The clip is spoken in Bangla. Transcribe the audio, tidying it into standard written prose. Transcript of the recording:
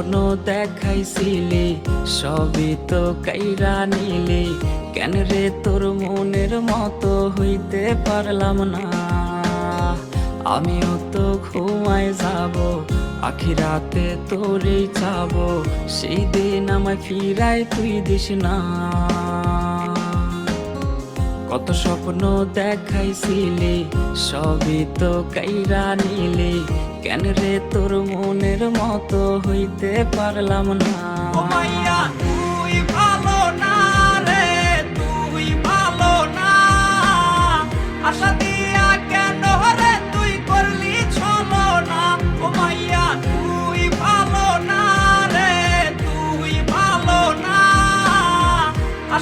স্বপ্ন দেখাইছিলি সবই তো কাইরা নিলি, কেন রে তোর মনের মতো হইতে পারলাম না। আমিও তো ঘুমায় যাব, আখিরাতে তোরেই চাবো, সেই দিন আমায় ফিরাই তুই দিস না। কত স্বপ্ন দেখাইছিলি সবই তো কাইরা নিলি, কেন রে তোর মনের মতো হইতে পারলাম না।